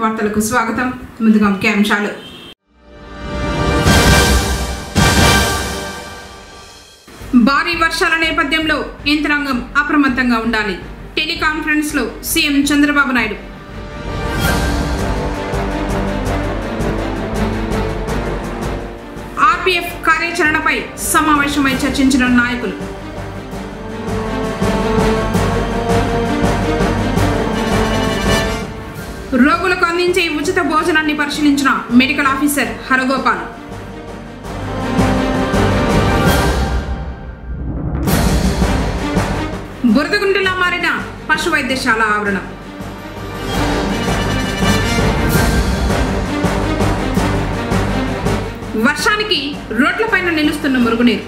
వార్తలకు స్వాగతం. ముందుగా ముఖ్యాంశాలు. భారీ వర్షాల నేపథ్యంలో యంత్రాంగం అప్రమత్తంగా ఉండాలి. టెలికాన్ఫరెన్స్ లో సీఎం చంద్రబాబు నాయుడు. ఆర్పీఎఫ్ కార్యాచరణపై సమావేశమై చర్చించిన నాయకులు. రోగులకు అందించే ఉచిత భోజనాన్ని పరిశీలించిన మెడికల్ ఆఫీసర్ హరగోపాల్. బురదగుంటలా మారిన పశు వైద్యశాల ఆవరణం. వర్షానికి రోడ్లపైన నిలుస్తున్న మురుగునీరు.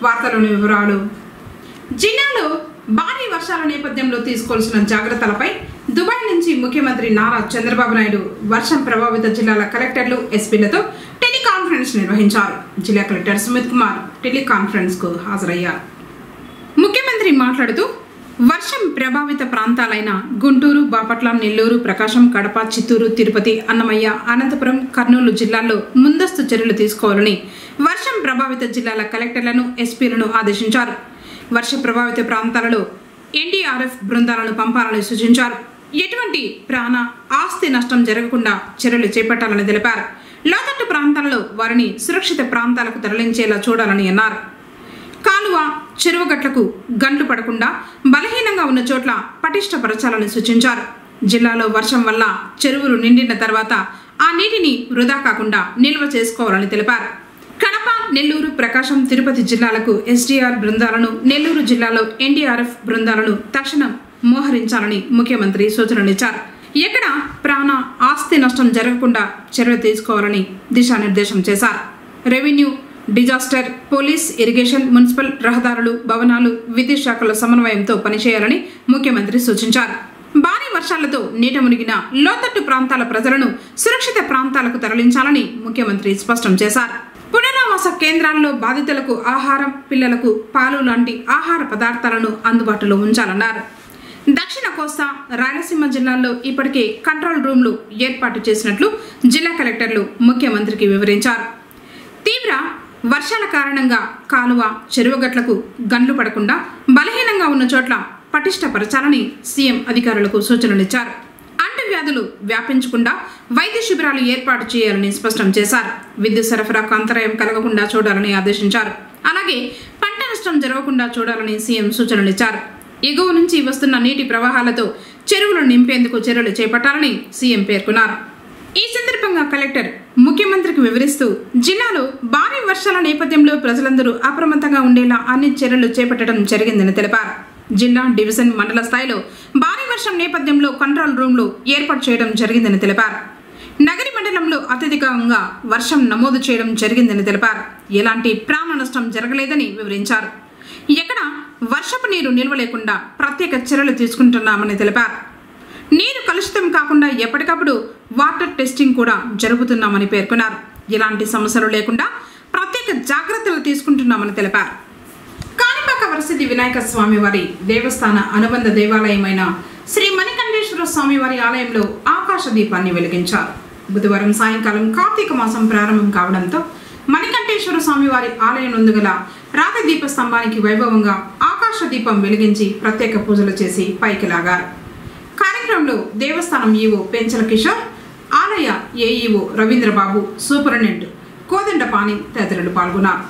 వార్తలోని వివరాలు. జిల్లాలో భారీ వర్షాల నేపథ్యంలో తీసుకోవాల్సిన జాగ్రత్తలపై దుబాయ్ నుంచి ముఖ్యమంత్రి నారా చంద్రబాబు నాయుడు వర్షం ప్రభావిత జిల్లాల కలెక్టర్లు, ఎస్పీలతో టెలికాన్ఫరెన్స్ నిర్వహించారు. జిల్లా కలెక్టర్ సుమిత్ కుమార్ టెలికాన్ఫరెన్స్ కు హాజరయ్యారు. ముఖ్యమంత్రి మాట్లాడుతూ వర్షం ప్రభావిత ప్రాంతాలైన గుంటూరు, బాపట్ల, నెల్లూరు, ప్రకాశం, కడప, చిత్తూరు, తిరుపతి, అన్నమయ్య, అనంతపురం, కర్నూలు జిల్లాల్లో ముందస్తు చర్యలు తీసుకోవాలని వర్షం ప్రభావిత జిల్లాల కలెక్టర్లను, ఎస్పీలను ఆదేశించారు. వర్ష ప్రభావిత ప్రాంతాలలో ఎన్డీఆర్ఎఫ్ బృందాలను పంపాలని సూచించారు. ఎటువంటి ప్రాణ, ఆస్తి నష్టం జరగకుండా చర్యలు చేపట్టాలని తెలిపారు. లోతట్టు ప్రాంతాలలో వారిని సురక్షిత ప్రాంతాలకు తరలించేలా చూడాలని అన్నారు. కాలువ, చెరువుగట్లకు గండ్లు పడకుండా బలహీనంగా ఉన్న చోట్ల పటిష్టపరచాలని సూచించారు. జిల్లాలో వర్షం వల్ల చెరువులు నిండిన తర్వాత ఆ నీటిని వృధా కాకుండా నిల్వ చేసుకోవాలని తెలిపారు. కడప, నెల్లూరు, ప్రకాశం, తిరుపతి జిల్లాలకు ఎస్డీఆర్ బృందాలను, నెల్లూరు జిల్లాలో ఎన్డీఆర్ఎఫ్ బృందాలను తక్షణం మోహరించాలని ముఖ్యమంత్రి సూచనలిచ్చారు. ఎక్కడ ప్రాణ, ఆస్తి నష్టం జరగకుండా చర్యలు తీసుకోవాలని దిశానిర్దేశం చేశారు. Revenue, disaster, police, irrigation, municipal, రహదారులు, భవనాలు, విద్యుత్ శాఖల సమన్వయంతో పనిచేయాలని ముఖ్యమంత్రి సూచించారు. భారీ వర్షాలతో నీట మునిగిన లోతట్టు ప్రాంతాల ప్రజలను సురక్షిత ప్రాంతాలకు తరలించాలని ముఖ్యమంత్రి స్పష్టం చేశారు. పునరావాస కేంద్రాల్లో బాధితులకు ఆహారం, పిల్లలకు పాలు లాంటి ఆహార పదార్థాలను అందుబాటులో ఉంచాలన్నారు. దక్షిణ కోస్తా, రాయలసీమ జిల్లాల్లో ఇప్పటికే కంట్రోల్ రూమ్లు ఏర్పాటు చేసినట్లు జిల్లా కలెక్టర్లు ముఖ్యమంత్రికి వివరించారు. తీవ్ర వర్షాల కారణంగా కాలువ, చెరువుగట్లకు గండ్లు పడకుండా బలహీనంగా ఉన్న చోట్ల పటిష్టపరచాలని సీఎం అధికారులకు సూచనలిచ్చారు. అంటువ్యాధులు వ్యాపించకుండా వైద్య శిబిరాలు ఏర్పాటు చేయాలని స్పష్టం చేశారు. విద్యుత్ సరఫరాకు అంతరాయం కలగకుండా చూడాలని ఆదేశించారు. అలాగే పంట నష్టం జరగకుండా చూడాలని సీఎం సూచనలిచ్చారు. ఎగువ నుంచి వస్తున్న నీటి ప్రవాహాలతో చెరువులు నింపేందుకు చర్యలు చేపట్టాలని సీఎం పేర్కొన్నారు. ఈ సందర్భంగా కలెక్టర్ ముఖ్యమంత్రికి వివరిస్తూ జిల్లాలో భారీ వర్షాల నేపథ్యంలో ప్రజలందరూ అప్రమత్తంగా ఉండేలా అన్ని చర్యలు చేపట్టడం జరిగిందని తెలిపారు. జిల్లా, డివిజన్, మండల స్థాయిలో భారీ వర్షం నేపథ్యంలో కంట్రోల్ రూమ్లు ఏర్పాటు చేయడం జరిగిందని తెలిపారు. నగరి మండలంలో అత్యధికంగా వర్షం నమోదు చేయడం జరిగిందని తెలిపారు. ఎలాంటి ప్రాణ నష్టం జరగలేదని వివరించారు. ఎక్కడ వర్షపు నీరు నిల్వ లేకుండా ప్రత్యేక చర్యలు తీసుకుంటున్నామని తెలిపారు. నీరు కలుషితం కాకుండా ఎప్పటికప్పుడు వాటర్ టెస్టింగ్ కూడా జరుపుతున్నామని పేర్కొన్నారు. ఎలాంటి సమస్యలు లేకుండా ప్రత్యేక జాగ్రత్తలు తీసుకుంటున్నామని తెలిపారు. కాణిపాక వరసిద్ధి వినాయక స్వామివారి దేవస్థాన అనుబంధ దేవాలయమైన శ్రీ మణికంఠేశ్వర స్వామివారి ఆలయంలో ఆకాశ దీపాన్ని వెలిగించారు. బుధవారం సాయంకాలం కార్తీక మాసం ప్రారంభం కావడంతో మణికంఠేశ్వర స్వామివారి ఆలయం నందు గల రాతి దీప స్తంభానికి వైభవంగా ఆకాశ దీపం వెలిగించి ప్రత్యేక పూజలు చేసి పైకి లాగారు. కార్యక్రమంలో దేవస్థానం ఈవో పెంచల కిషోర్, ఆలయ ఏఈఓ రవీంద్రబాబు, సూపరింటెండెంట్ కోదండపాణి తదితరులు పాల్గొన్నారు.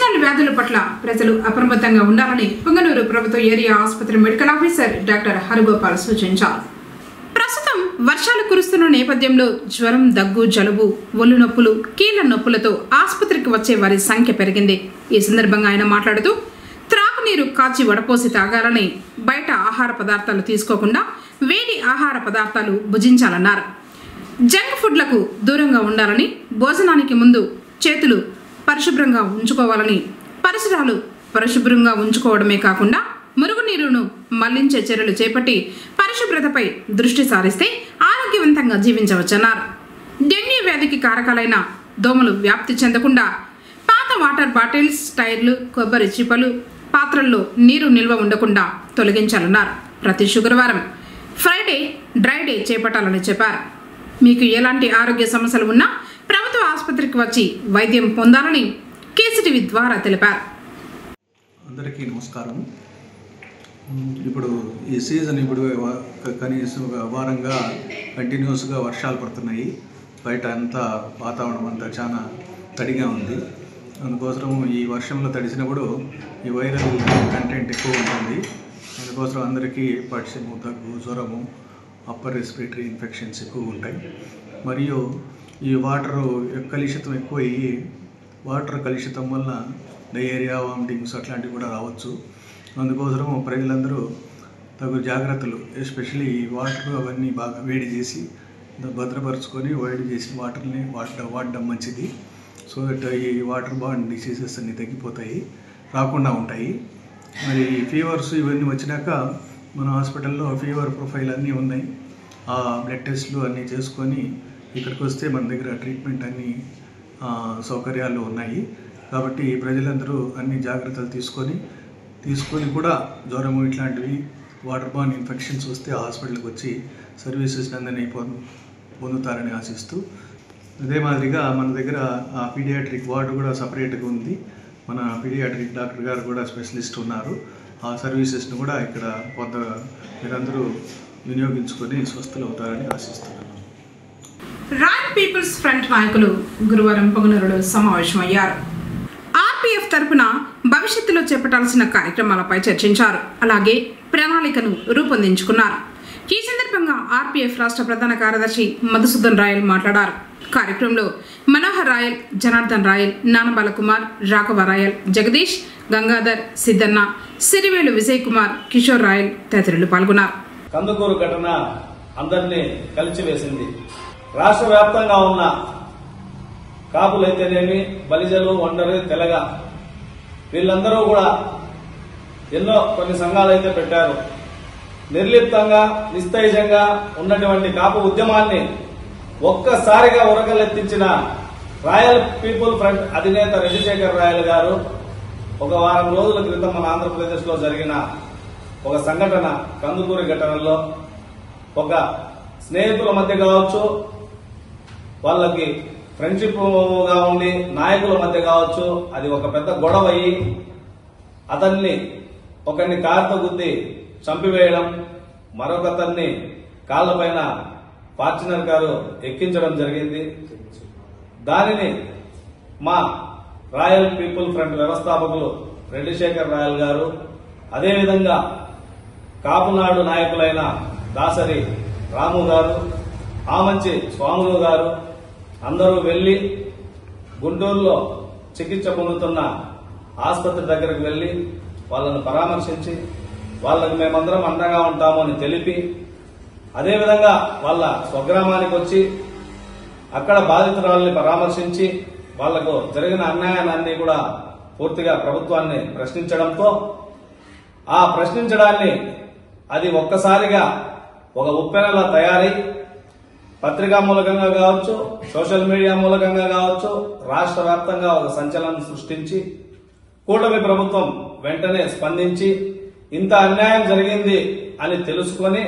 సీజనల్ వ్యాధుల పట్ల ప్రజలు అప్రమత్తంగా ఉండాలని పొంగనూరు ప్రభుత్వ ఏరియా ఆసుపత్రి మెడికల్ ఆఫీసర్ డాక్టర్ హరిగోపాల్ సూచించారు. ప్రస్తుతం వర్షాలు కురుస్తున్న నేపథ్యంలో జ్వరం, దగ్గు, జలుబు, ఒళ్ళు నొప్పులు, కీళ్ల నొప్పులతో ఆసుపత్రికి వచ్చే వారి సంఖ్య పెరిగింది. ఈ సందర్భంగా ఆయన మాట్లాడుతూ త్రాగునీరు కాచి వడపోసి తాగాలని, బయట ఆహార పదార్థాలు తీసుకోకుండా వేడి ఆహార పదార్థాలు భుజించాలన్నారు. జంక్ ఫుడ్లకు దూరంగా ఉండాలని, భోజనానికి ముందు చేతులు పరిశుభ్రంగా ఉంచుకోవాలని, పరిసరాలు పరిశుభ్రంగా ఉంచుకోవడమే కాకుండా మురుగునీరును మళ్లించే చర్యలు చేపట్టి పరిశుభ్రతపై దృష్టి సారిస్తే ఆరోగ్యవంతంగా జీవించవచ్చన్నారు. డెంగ్యూ వ్యాధికి కారకాలైన దోమలు వ్యాప్తి చెందకుండా పాత వాటర్ బాటిల్స్, టైర్లు, కొబ్బరి చిప్పలు, పాత్రల్లో నీరు నిల్వ ఉండకుండా తొలగించాలన్నారు. ప్రతి శుక్రవారం ఫ్రైడే డ్రై డే చేపట్టాలని చెప్పారు. మీకు ఎలాంటి ఆరోగ్య సమస్యలు ఉన్నా ప్రభుత్వ ఆసుపత్రికి వచ్చి వైద్యం పొందాలని కేసీటీవీ ద్వారా తెలిపారు. అందరికీ నమస్కారం. ఇప్పుడు ఈ సీజన్ కనీసం వారంగా కంటిన్యూస్గా వర్షాలు పడుతున్నాయి. బయట అంతా వాతావరణం అంతా చాలా తడిగా ఉంది. అందుకోసం ఈ వర్షంలో తడిసినప్పుడు ఈ వైరల్ కంటెంట్ ఎక్కువ ఉంటుంది. అందుకోసం అందరికీ పడిసెము, దగ్గు, జ్వరము, అప్పర్ రెస్పిరేటరీ ఇన్ఫెక్షన్స్ ఎక్కువ ఉంటాయి. మరియు ఈ వాటరు కలుషితం ఎక్కువ అయ్యి వాటర్ కలుషితం వల్ల డయేరియా, వామిటింగ్స్ అట్లాంటివి కూడా రావచ్చు. అందుకోసం ప్రజలందరూ తగు జాగ్రత్తలు, ఎస్పెషల్లీ ఈ వాటర్ అవన్నీ బాగా వేడి చేసి భద్రపరుచుకొని వేడి చేసిన వాటర్ని వాడడం మంచిది. సో దట్ ఈ వాటర్ బార్న్ డిసీజెస్ అన్నీ తగ్గిపోతాయి, రాకుండా ఉంటాయి. మరి ఫీవర్స్ ఇవన్నీ వచ్చినాక మన హాస్పిటల్లో ఫీవర్ ప్రొఫైల్ అన్నీ ఉన్నాయి. ఆ బ్లడ్ టెస్ట్లు అన్నీ చేసుకొని ఇక్కడికి వస్తే మన దగ్గర ట్రీట్మెంట్ అన్నీ సౌకర్యాలు ఉన్నాయి. కాబట్టి ప్రజలందరూ అన్ని జాగ్రత్తలు తీసుకొని కూడా జ్వరము ఇట్లాంటివి వాటర్ బార్న్ ఇన్ఫెక్షన్స్ వస్తే హాస్పిటల్కి వచ్చి సర్వీసెస్ అందరినీ పొందుతారని ఆశిస్తూ, అదే మాదిరిగా మన దగ్గర పీడియాట్రిక్ వార్డు కూడా సపరేట్గా ఉంది. మన పీడియాట్రిక్ డాక్టర్ గారు కూడా స్పెషలిస్ట్ ఉన్నారు. ఆ సర్వీసెస్ను కూడా ఇక్కడ మీరందరూ వినియోగించుకొని స్వస్థలు అవుతారని ఆశిస్తున్నాను. రాయల్ పీపుల్స్ ఫ్రంట్ నాయకులు గురువారం పొంగనూరులో సమావేశమయ్యారు. ఆర్పీఎఫ్ తరపున భవిష్యత్తులో చేపట్టాల్సిన కార్యక్రమాలపై చర్చించారు. అలాగే ప్రణాళికను రూపొందించుకున్నారు. ఈ సందర్భంగా ఆర్పీఎఫ్ రాష్ట్ర ప్రధాన కార్యదర్శి మధుసూదన్ రాయల్ మాట్లాడారు. కార్యక్రమంలో మనోహర్ రాయల్, జనార్దన్ రాయల్, నానబాల కుమార్, రాఘవ రాయల్, జగదీష్, గంగాధర్, సిద్ధన్న, సిరివేలు విజయ్ కుమార్, కిషోర్ రాయల్ తదితరులు పాల్గొన్నారు. కందుకూరు ఘటన అందరినీ కలిచివేసింది. రాష్ట్ర వ్యాప్తంగా ఉన్న కాపులైతేనేమి, బలిజలు, ఒంటరి, తెలగ వీళ్ళందరూ కూడా కొన్ని సంఘాలు అయితే పెట్టారు. నిర్లిప్తంగా, నిస్తేజంగా ఉన్నటువంటి కాపు ఉద్యమాన్ని ఒక్కసారిగా ఉరకలెత్తించిన రాయల్ పీపుల్ ఫ్రంట్ అధినేత రెడ్డిశేఖర్ రాయల్ గారు ఒక వారం రోజుల క్రితం మన ఆంధ్రప్రదేశ్ లో జరిగిన ఒక సంఘటన, కందుకూరి ఘటనలో ఒక స్నేహితుల మధ్య కావచ్చు, వాళ్ళకి ఫ్రెండ్షిప్ గా ఉండి నాయకుల మధ్య కావచ్చు, అది ఒక పెద్ద గొడవ అయ్యి అతన్ని ఒకరిని కారుతో గుద్ది చంపివేయడం, మరొకతన్ని కాళ్లపైన ఫార్చునర్ కారు ఎక్కించడం జరిగింది. దానిని మా రాయల్ పీపుల్ ఫ్రంట్ వ్యవస్థాపకులు రెడ్డిశేఖర్ రాయల్ గారు, అదేవిధంగా కాపునాడు నాయకులైన దాసరి రాము గారు, ఆమంచి స్వాములు గారు అందరూ వెళ్లి గుంటూరులో చికిత్స పొందుతున్న ఆసుపత్రి దగ్గరకు వెళ్లి వాళ్ళను పరామర్శించి వాళ్ళకి మేమందరం అండగా ఉంటాము అని తెలిపి, అదేవిధంగా వాళ్ళ స్వగ్రామానికి వచ్చి అక్కడ బాధితురాలని పరామర్శించి వాళ్లకు జరిగిన అన్యాయాన్ని కూడా పూర్తిగా ప్రభుత్వాన్ని ప్రశ్నించడంతో, ఆ ప్రశ్నించడాన్ని అది ఒక్కసారిగా ఒక ఉప్పెనలా తయారై పత్రికా మూలకంగా కావచ్చు, సోషల్ మీడియా మూలకంగా కావచ్చు, రాష్ట్ర వ్యాప్తంగా ఒక సంచలనం సృష్టించి కూటమి ప్రభుత్వం వెంటనే స్పందించి ఇంత అన్యాయం జరిగింది అని తెలుసుకొని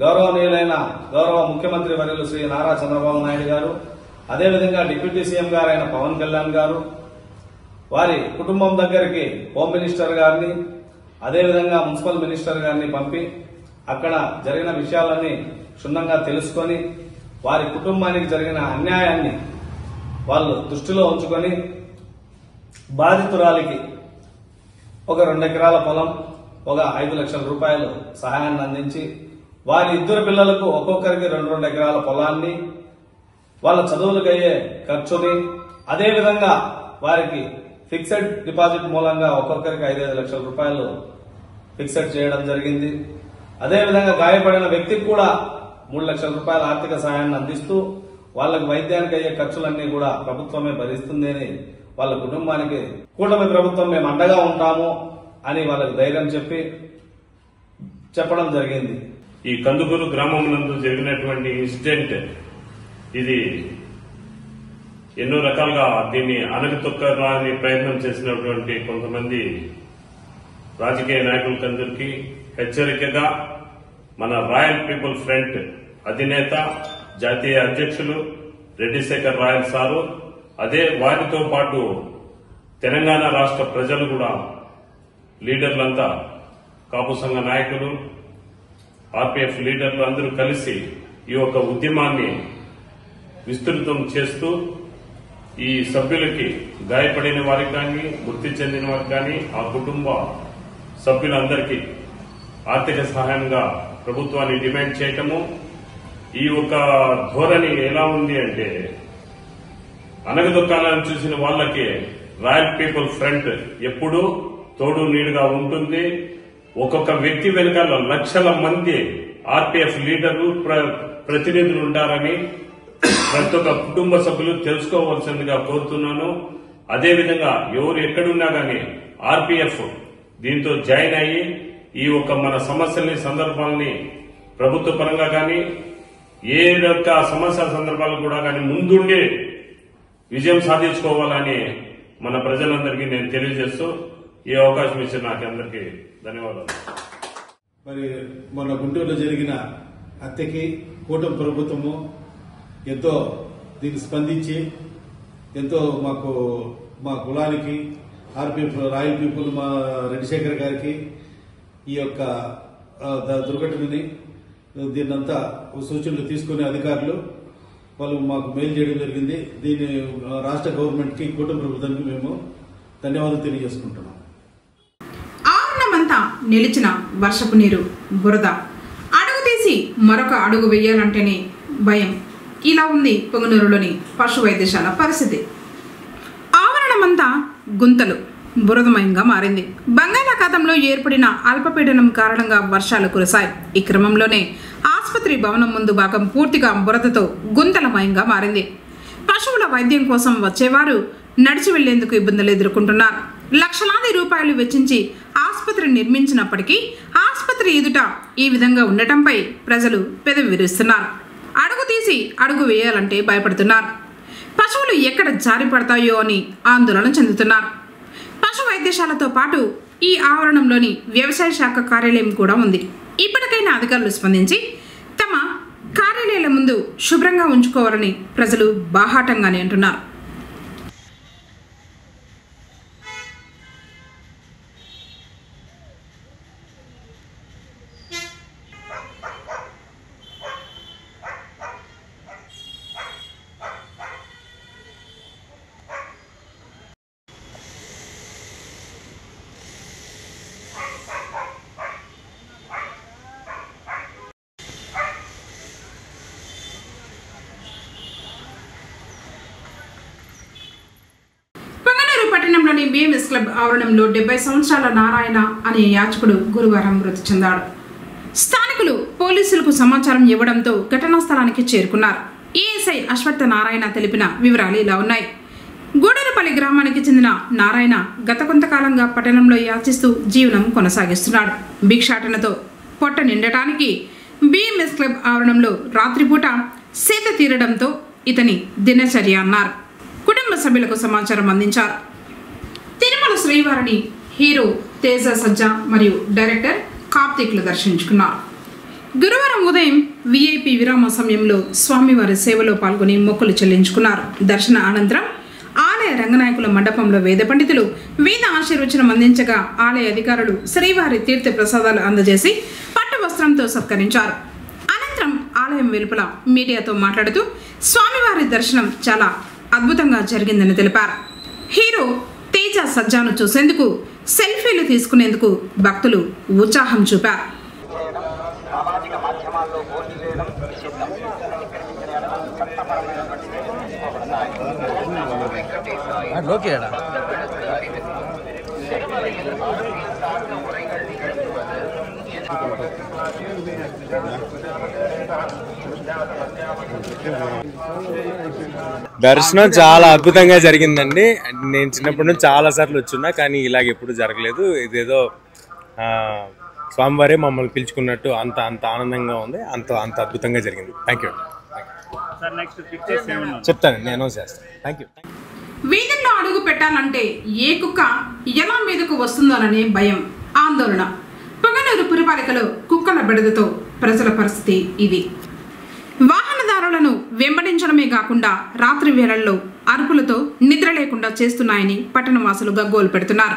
గౌరవనీయులైన గౌరవ ముఖ్యమంత్రి వర్యులు శ్రీ నారా చంద్రబాబు నాయుడు గారు, అదేవిధంగా డిప్యూటీ సీఎం గారైన పవన్ కళ్యాణ్ గారు వారి కుటుంబం దగ్గరికి హోమ్ మినిస్టర్ గారిని, అదేవిధంగా మున్సిపల్ మినిస్టర్ గారిని పంపి అక్కడ జరిగిన విషయాలన్నీ క్షుణ్ణంగా తెలుసుకొని వారి కుటుంబానికి జరిగిన అన్యాయాన్ని వాళ్ళు దృష్టిలో ఉంచుకొని బాధితురాలికి ఒక 2 ఎకరాల పొలం, ఒక 5 లక్షల రూపాయలు సహాయాన్ని అందించి వారి 2 పిల్లలకు ఒక్కొక్కరికి 2 ఎకరాల పొలాన్ని, వాళ్ళ చదువులకు అయ్యే ఖర్చుని, అదేవిధంగా వారికి ఫిక్స్డ్ డిపాజిట్ మూలంగా ఒక్కొక్కరికి 5 లక్షల రూపాయలు ఫిక్స్డ్ చేయడం జరిగింది. అదేవిధంగా గాయపడిన వ్యక్తికి కూడా 3 లక్షల రూపాయల ఆర్థిక సహాయాన్ని అందిస్తూ వాళ్ళకి వైద్యానికి అయ్యే ఖర్చులన్నీ కూడా ప్రభుత్వమే భరిస్తుంది అని వాళ్ళ కుటుంబానికి కూటమి ప్రభుత్వం మేము అండగా ఉంటాము అని వాళ్ళకి ధైర్యం చెప్పడం జరిగింది. ఈ కందుకూరు గ్రామం నందు జరిగినటువంటి ఇన్సిడెంట్ ఇది ఎన్నో రకాలుగా దీన్ని అణగతొక్కడానికి ప్రయత్నం చేసినటువంటి కొంతమంది రాజకీయ నాయకులకందరికీ హెచ్చరికగా మన రాయల్ పీపుల్ ఫ్రంట్ అధినేత జాతీయ అధ్యక్షులు రెడ్డి శేఖర్ రాయల్ సారు, అదే వారితో పాటు తెలంగాణ రాష్ట్ర ప్రజలు కూడా, లీడర్లంతా, కాపు సంఘ నాయకులు, ఆర్పీఎఫ్ లీడర్లు అందరూ కలిసి ఈ యొక్క ఉద్యమాన్ని విస్తృతం చేస్తూ ఈ సభ్యులకి, గాయపడిన వారికి కానీ, మృతి చెందిన వారికి కానీ, ఆ కుటుంబ సభ్యులందరికీ ఆర్థిక సహాయంగా ప్రభుత్వాన్ని డిమాండ్ చేయటము. ఈ ఒక ధోరణి ఎలా ఉంది అంటే, అనగదొక్కాలని చూసిన వాళ్ళకి రాయల్ పీపుల్ ఫ్రంట్ ఎప్పుడూ తోడు నీడుగా ఉంటుంది. ఒక్కొక్క వ్యక్తి వెనకాల లక్షల మంది ఆర్పీఎఫ్ లీడర్లు, ప్రతినిధులు ఉంటారని ప్రతి ఒక్క కుటుంబ సభ్యులు తెలుసుకోవాల్సిందిగా కోరుతున్నాను. అదేవిధంగా ఎవరు ఎక్కడున్నా గానీ ఆర్పీఎఫ్ దీంతో జాయిన్ అయ్యి ఈ ఒక మన సమస్యల్ని, సందర్భాలని ప్రభుత్వ పరంగా కానీ, ఏ యొక్క సమస్య సందర్భాలు కూడా కానీ ముందుండి విజయం సాధించుకోవాలని మన ప్రజలందరికీ నేను తెలియజేస్తూ ఈ అవకాశం ఇచ్చిన నాకు అందరికీ ధన్యవాదాలు. మరి మొన్న గుంటూరులో జరిగిన హత్యకి కూటమి ప్రభుత్వము ఎంతో దీనికి స్పందించి ఎంతో మా కులానికి, ఆర్పీఎఫ్ రాయల్ పీపుల్ మా రెడ్డి శేఖర్ గారికి ఈ యొక్క దుర్ఘటనని దీన్నంతా సూచనలు తీసుకునే అధికారులు వాళ్ళు మాకు మెయిల్ చేయడం జరిగింది. దీన్ని రాష్ట్ర గవర్నమెంట్ కి, కూటమి ప్రభుత్వానికి మేము ధన్యవాదాలు తెలియజేసుకుంటున్నాం. ఆవరణమంతా నిలిచిన వర్షపు నీరు, బురద, అడుగు తీసి మరొక అడుగు వేయాలంటేనే భయం. ఇలా ఉంది పొంగనూరులోని పశు వైద్యశాల పరిస్థితి. ఆవరణమంతా గుంతలు, బురదమయంగా మారింది. బంగాళాఖాతంలో ఏర్పడిన అల్పపీడనం కారణంగా వర్షాలు కురిశాయి. ఈ క్రమంలోనే ఆసుపత్రి భవనం ముందు భాగం పూర్తిగా బురదతో గుంతలమయంగా మారింది. పశువుల వైద్యం కోసం వచ్చేవారు నడిచి వెళ్లేందుకు ఇబ్బందులు ఎదుర్కొంటున్నారు. లక్షలాది రూపాయలు వెచ్చించి ఆసుపత్రి నిర్మించినప్పటికీ ఆసుపత్రి ఎదుట ఈ విధంగా ఉండటంపై ప్రజలు పెదవి విరుస్తున్నారు. అడుగు తీసి అడుగు వేయాలంటే భయపడుతున్నారు. పశువులు ఎక్కడ జారి పడతాయో అని ఆందోళన చెందుతున్నారు. పశు వైద్యశాలతో పాటు ఈ ఆవరణంలోని వ్యవసాయ శాఖ కార్యాలయం కూడా ఉంది. ఇప్పటికైనా అధికారులు స్పందించి తమ కార్యాలయాల ముందు శుభ్రంగా ఉంచుకోవాలని ప్రజలు బాహాటంగానే అంటున్నారు. పట్టణంలోని బిఎంఎస్ క్లబ్ ఆవరణంలో 70 సంవత్సరాల నారాయణ అనే యాచకుడు గురువారం మృతి చెందాడు. స్థానికులు పోలీసులకు సమాచారం ఇవ్వడంతో ఘటనా స్థలానికి చేరుకున్నారు. ఏఎస్ఐ అశ్వత్థ నారాయణ తెలిపిన వివరాలు ఇలా ఉన్నాయి. గూడూరుపల్లి గ్రామానికి చెందిన నారాయణ గత కొంతకాలంగా పట్టణంలో యాచిస్తూ జీవనం కొనసాగిస్తున్నాడు. భిక్షాటనతో పొట్ట నిండటానికి బిఎంఎస్ క్లబ్ ఆవరణంలో రాత్రిపూట సేద తీరడంతో ఇతని దినచర్య అన్నారు. కుటుంబ సభ్యులకు సమాచారం అందించారు. తిరుమల శ్రీవారిని హీరో తేజ సజ్జా మరియు డైరెక్టర్ కార్తీక్లు దర్శించుకున్నారు. గురువారం ఉదయం విఐపి విరామ సమయంలో స్వామివారి సేవలో పాల్గొని మొక్కులు చెల్లించుకున్నారు. దర్శన అనంతరం ఆలయ రంగనాయకుల మండపంలో వేద పండితులు వేద ఆశీర్వచనం అందించగా ఆలయ అధికారులు శ్రీవారి తీర్థ ప్రసాదాలు అందజేసి పట్టు వస్త్రంతో సత్కరించారు. అనంతరం ఆలయం వెలుపల మీడియాతో మాట్లాడుతూ స్వామివారి దర్శనం చాలా అద్భుతంగా జరిగిందని తెలిపారు. హీరో తేజ శ్రీజ సజ్జాను చూసేందుకు సెల్ఫీలు తీసుకునేందుకు భక్తులు ఉత్సాహం చూపారు. సామాజిక మాధ్యమాల్లో పోటీ చేయడం నిషిద్ధం. దర్శనం చాలా అద్భుతంగా జరిగిందండి. నేను చిన్నప్పటి నుంచి చాలా సార్లు వచ్చున్నా, కానీ ఇలాగ ఎప్పుడు జరగలేదు. ఇదేదో స్వామివారే మమ్మల్ని పిలుచుకున్నట్టు అంత ఆనందంగా ఉంది. అంత అద్భుతంగా జరిగింది. Thank you. చెప్తాను, నేను అనౌన్స్ చేస్తాను. Thank you. వీధుల్లో అడుగు పెట్టాలంటే ఏ కుక్క ఎలా మీదకు వస్తుందోననే భయం, ఆందోళన. పొంగనూరు పురపాలికలో కుక్కల బెడదతో ప్రజల పరిస్థితి ఇది. వాహనదారులను వెంబడించడమే కాకుండా రాత్రి వేళల్లో అరుపులతో నిద్ర లేకుండా చేస్తున్నాయని పట్టణవాసులు గగ్గోలు పెడుతున్నారు.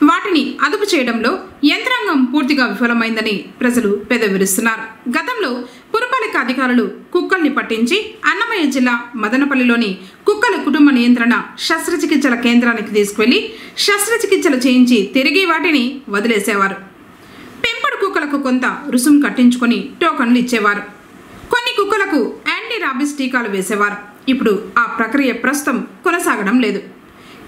వాటిని అదుపు చేయడంలో యంత్రాంగం పూర్తిగా విఫలమైందని ప్రజలు పెదవిరుస్తున్నారు. గతంలో పురపాలిక అధికారులు కుక్కల్ని పట్టించి అన్నమయ్య జిల్లా మదనపల్లిలోని కుక్కల కుటుంబ నియంత్రణ శస్త్రచికిత్సల కేంద్రానికి తీసుకువెళ్లి శస్త్రచికిత్సలు చేయించి తిరిగి వాటిని వదిలేసేవారు. పెంపుడు కుక్కలకు కొంత రుసుం కట్టించుకొని టోకన్లు ఇచ్చేవారు. కొన్ని కుక్కలకు యాంటీ రాబిస్ టీకాలు వేసేవారు. ఇప్పుడు ఆ ప్రక్రియ ప్రస్తుతం కొనసాగడం లేదు.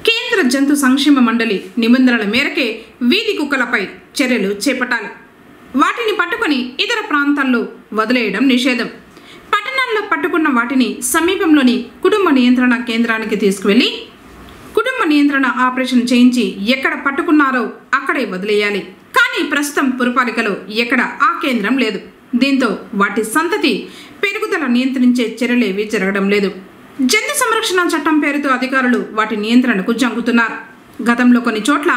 కేంద్ర జంతు సంక్షేమ మండలి నిబంధనల మేరకే వీధి కుక్కలపై చర్యలు చేపట్టాలి. వాటిని పట్టుకుని ఇతర ప్రాంతాల్లో వదిలేయడం నిషేధం. పట్టణాల్లో పట్టుకున్న వాటిని సమీపంలోని కుటుంబ నియంత్రణ కేంద్రానికి తీసుకువెళ్లి కుటుంబ నియంత్రణ ఆపరేషన్ చేయించి ఎక్కడ పట్టుకున్నారో అక్కడే వదిలేయాలి. కానీ ప్రస్తుతం పురపాలికలో ఎక్కడ ఆ కేంద్రం లేదు. దీంతో వాటి సంతతి పెరుగుదల నియంత్రించే చర్యలేవి జరగడం లేదు. జంతు సంరక్షణ చట్టం పేరుతో అధికారులు వాటి నియంత్రణకు జంకుతున్నారు. గతంలో కొన్ని చోట్ల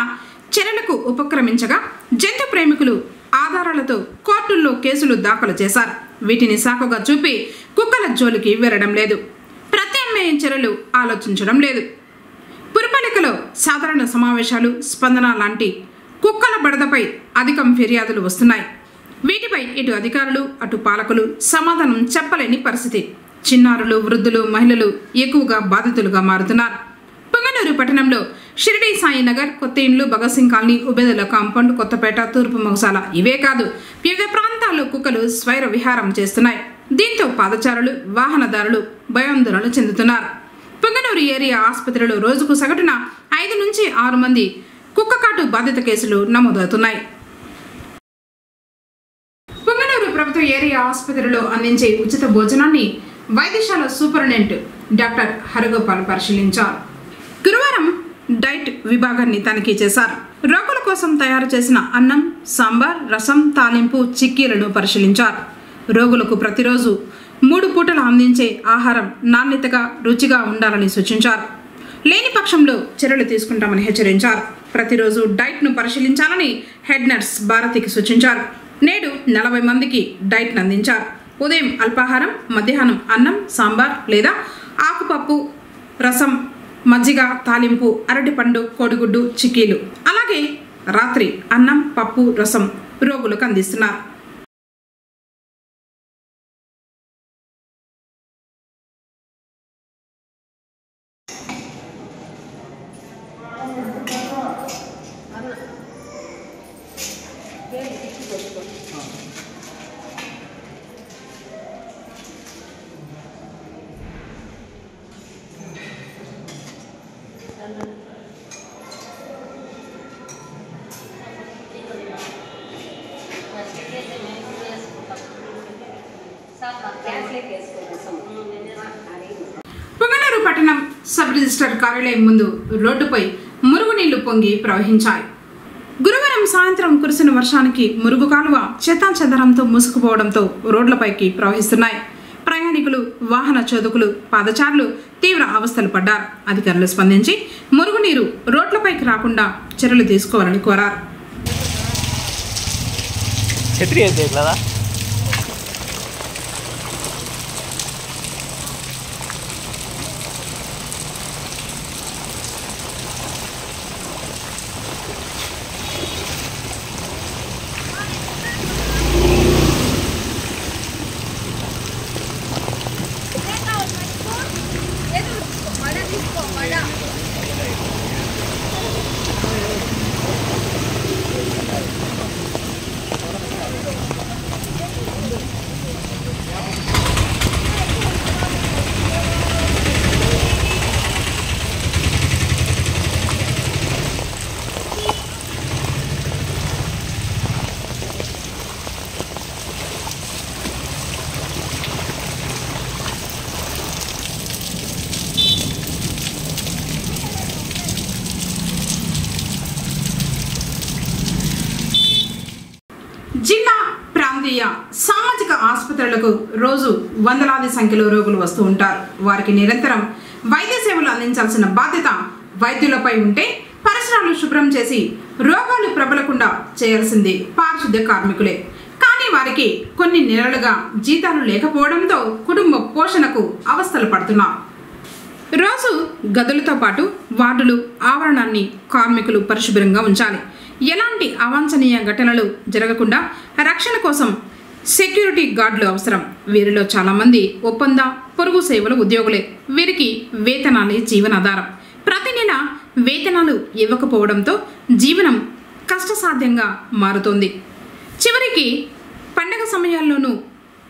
చర్యలకు ఉపక్రమించగా జంతు ప్రేమికులు ఆధారాలతో కోర్టుల్లో కేసులు దాఖలు చేశారు. వీటిని సాకుగా చూపి కుక్కల జోలికి వెళ్లడం లేదు. ప్రత్యామ్నాయ చర్యలు ఆలోచించడం లేదు. పురపాలికలో సాధారణ సమావేశాలు, స్పందన లాంటి కుక్కల బెడదపై అధికం ఫిర్యాదులు వస్తున్నాయి. వీటిపై ఇటు అధికారులు అటు పాలకులు సమాధానం చెప్పలేని పరిస్థితి. చిన్నారులు, వృద్ధులు, మహిళలు ఎక్కువగా బాధితులుగా మారుతున్నారు. పొంగనూరు పట్టణంలో షిరిడి సాయి నగర్, కొత్త ఇండ్లు, భగత్ సింగ్ కాలనీ, ఉబేదుల కాంపౌండ్, కొత్తపేట, తూర్పు మొగసాల ఇవే కాదు వివిధ ప్రాంతాల్లో కుక్కలు స్వైర విహారం చేస్తున్నాయి. దీంతో పాదచారులు, వాహనదారులు భయాందోళన చెందుతున్నారు. పొంగనూరు ఏరియా ఆసుపత్రిలో రోజుకు సగటున 5 నుంచి 6 మంది కుక్కకాటు బాధిత కేసులు నమోదవుతున్నాయి. పొంగనూరు ప్రభుత్వ ఏరియా ఆసుపత్రిలో అందించే ఉచిత భోజనాన్ని వైద్యశాల సూపరింటెండెంట్ డాక్టర్ హరగోపాల్ పరిశీలించారు. గురువారం డైట్ విభాగాన్ని తనిఖీ చేశారు. రోగుల కోసం తయారు చేసిన అన్నం, సాంబార్, రసం, తాలింపు, చిక్కీలను పరిశీలించారు. రోగులకు ప్రతిరోజు 3 పూటలు అందించే ఆహారం నాణ్యతగా, రుచిగా ఉండాలని సూచించారు. లేని పక్షంలో చర్యలు తీసుకుంటామని హెచ్చరించారు. ప్రతిరోజు డైట్ను పరిశీలించాలని హెడ్ నర్స్ భారతికి సూచించారు. నేడు 40 మందికి డైట్ను అందించారు. ఉదయం అల్పాహారం, మధ్యాహ్నం అన్నం, సాంబార్ లేదా ఆకుపప్పు, రసం, మజ్జిగ, తాలింపు, అరటిపండు, కోడిగుడ్డు, చిక్కీలు, అలాగే రాత్రి అన్నం, పప్పు, రసం రోగులకు అందిస్తున్నారు. పొంగనూరు పట్టణం సబ్ రిజిస్టర్ కార్యాలయం ముందు రోడ్డుపై మురుగునీళ్లు పొంగి ప్రవహించాయి. గురువారం సాయంత్రం కురిసిన వర్షానికి మురుగు కాలువ చెత్తాచెదరంతో మూసుకుపోవడంతో రోడ్లపైకి ప్రవహిస్తున్నాయి. ప్రయాణికులు, వాహన చోదకులు, పాదచారులు తీవ్ర అవస్థలు పడ్డారు. అధికారులు స్పందించి మురుగునీరు రోడ్లపైకి రాకుండా చర్యలు తీసుకోవాలని కోరారు. జిల్లా ప్రాంతీయ సామాజిక ఆసుపత్రులకు రోజు వందలాది సంఖ్యలో రోగులు వస్తూ ఉంటారు. వారికి నిరంతరం వైద్య సేవలు అందించాల్సిన బాధ్యత వైద్యులపై ఉంటే పరిసరాలు శుభ్రం చేసి రోగాలు ప్రబలకుండా చేయాల్సింది పారిశుద్ధ్య కార్మికులే. కానీ వారికి కొన్ని నెలలుగా జీతాలు లేకపోవడంతో కుటుంబ పోషణకు అవస్థలు పడుతున్నారు. రోజు గదులతో పాటు వార్డులు ఆవరణాన్ని కార్మికులు పరిశుభ్రంగా ఉంచాలి. ఎలాంటి అవాంఛనీయ ఘటనలు జరగకుండా రక్షణ కోసం సెక్యూరిటీ గార్డులు అవసరం. వీరిలో చాలామంది ఒప్పంద పొరుగు సేవల ఉద్యోగులే. వీరికి వేతనాలే జీవనాధారం. ప్రతి నెల వేతనాలు ఇవ్వకపోవడంతో జీవనం కష్టసాధ్యంగా మారుతోంది. చివరికి పండగ సమయాల్లోనూ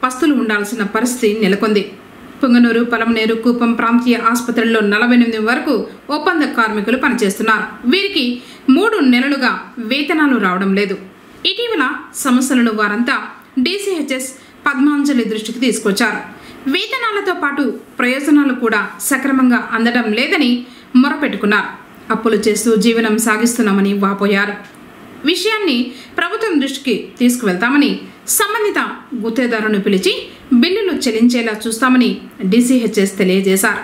పస్తులు ఉండాల్సిన పరిస్థితి నెలకొంది. పుంగనూరు, పలమనేరు, కుప్పం ప్రాంతీయ ఆసుపత్రుల్లో 48 వరకు ఒప్పంద కార్మికులు పనిచేస్తున్నారు. వీరికి 3 నెలలుగా వేతనాలు రావడం లేదు. ఇటీవల సమస్యలను వారంతా DCHS పద్మాంజలి దృష్టికి తీసుకొచ్చారు. వేతనాలతో పాటు ప్రయోజనాలు కూడా సక్రమంగా అందడం లేదని మొరపెట్టుకున్నారు. అప్పులు చేస్తూ జీవనం సాగిస్తున్నామని వాపోయారు. విషయాన్ని ప్రభుత్వం దృష్టికి తీసుకువెళ్తామని, సంబంధిత గుత్తేదారును పిలిచి బిల్లులు చెల్లించేలా చూస్తామని DCHS తెలియజేశారు.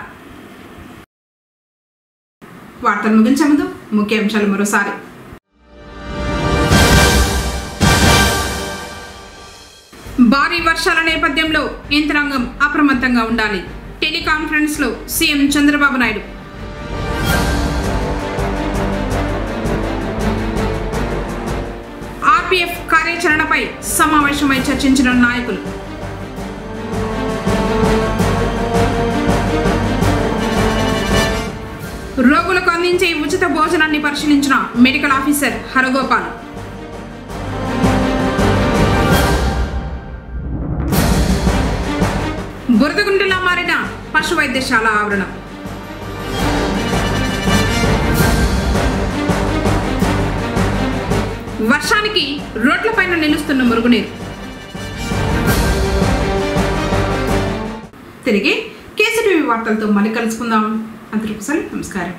వార్తలు ముగించే ముందు ముఖ్యాంశాలు మరోసారి. భారీ వర్షాల నేపథ్యంలో యంత్రాంగం అప్రమత్తంగా ఉండాలి. టెలికాన్ఫరెన్స్ లో సీఎం చంద్రబాబు నాయుడు. RPF కార్యాచరణపై సమావేశమై చర్చించిన నాయకులు. రోగులకు అందించే ఉచిత భోజనాన్ని పరిశీలించిన మెడికల్ ఆఫీసర్ హరగోపాల్. బురదగుండలా మారిన పశు వైద్యశాల ఆవరణ. వర్షానికి రోడ్లపైన నిలుస్తున్న మురుగునీరు. తిరిగి KCTV వార్తలతో మళ్ళీ కలుసుకుందాం. అందరికీ నమస్కారం.